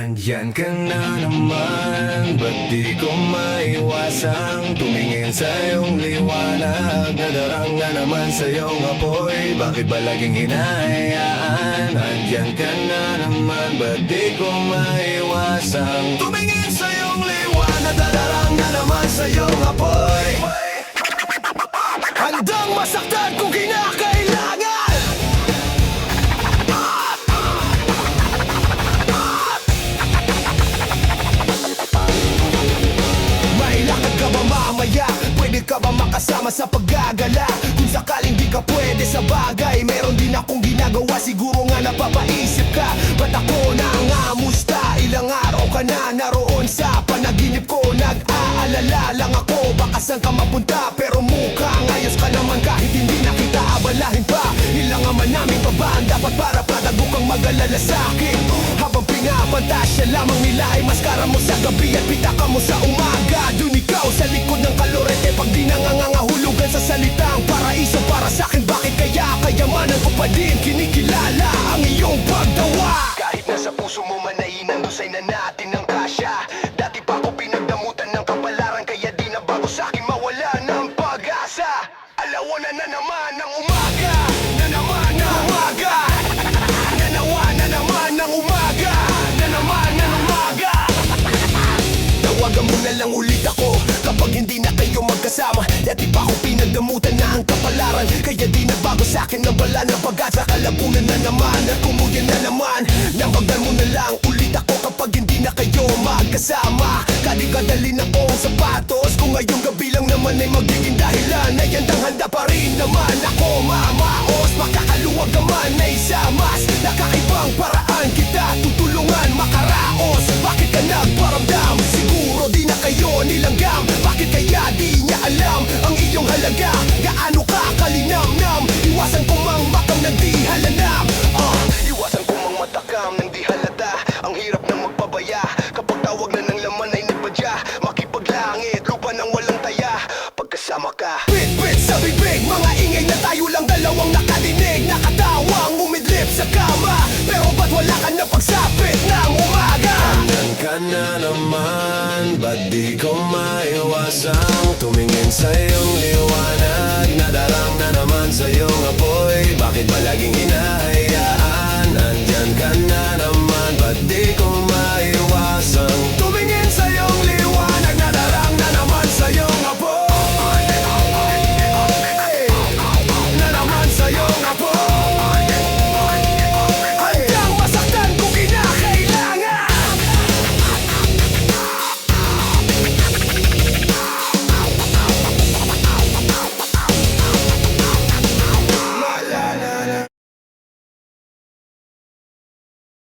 Andyan ka na naman, ba't di ko maiwasang tumingin sa iyong liwanag? Nadarang nga naman sa iyong apoy, bakit ba laging hinahayaan? Andyan ka na naman, ba't di ko maiwasang tumingin sa iyong liwanag? Nadarang nga naman sa iyong apoy. Handang masaktan kung kinakailangan. Pwede ka ba makasama sa paggagala? Kung sakaling di ka pwede sa bagay, meron din akong ginagawa, siguro nga napapaisip ka. Ba't ako nangamusta? Ilang araw ka na naroon sa panaginip ko. Nag-aalala lang ako, baka saan ka mapunta. Pero mukhang ayos ka naman kahit hindi na kita abalahin pa. Ilang man namin pa ba ang dapat para patago kang mag-alala sa'kin? Habang pinapantasya lamang nila ay maskara mo sa gabi at pitaka mo sa umaga. Dun ikaw sa likod ng kalorete, pag di nangangahulugan sa salitang paraiso para sa'kin. Bakit kaya kayamanan ko pa din kinikilala ang iyong pagtawa? Kahit nasa puso mo man ay inandusay na natin ang kasya. Dati pa ako pinagdamutan ng kapalaran, kaya di na bago sa'kin mawala ng pag-asa. Alawanan na naman ng umaga, na naman ng umaga, na naman ng umaga, na naman ng umaga. Tawagan mo na lang ulit ako kapag hindi na kayo magkasama. Dati pa ako pinagdamutan na ang kapalaran, kaya di nagbago sa'kin ang wala ng pag-asa. Kalabunan na naman at kumuyan na naman. Nambagan mo na lang ulit ako kapag hindi na kayo magkasama. Kadikadalin akong sapatos, kung ngayong gabi lang naman ay magiging dahilan ay handang-handa pa rin naman ako mamaos. Makakaluwag naman na isamas, nakaibang paraan kita tutulungan makaraos. Bakit ka nagparamdam? Siguro di na kayo nilanggam. Bakit kaya di niya alam ang iyong halaga? Gaano ka kalinamnam? Iwasan ko mang makam na di halanam. Iwasan ko mang matakam ng di halata. Ang hirap na magpabaya kapag tawag na ng laman ay nagpadya. Makipaglangit, lupa ng walang taya pagkasama ka. Bit-bit sa bibig, mga ingay na tayo lang dalawang nakadinig. Nakatawang umidlip sa kama, pero ba't wala ka na pagsapit ng umaga? Andyan ka na naman, ba't di ko maiwasang tumingin sa iyong liwanag? Nadarang na naman sa iyong apoy, bakit ba laging hinahayaan?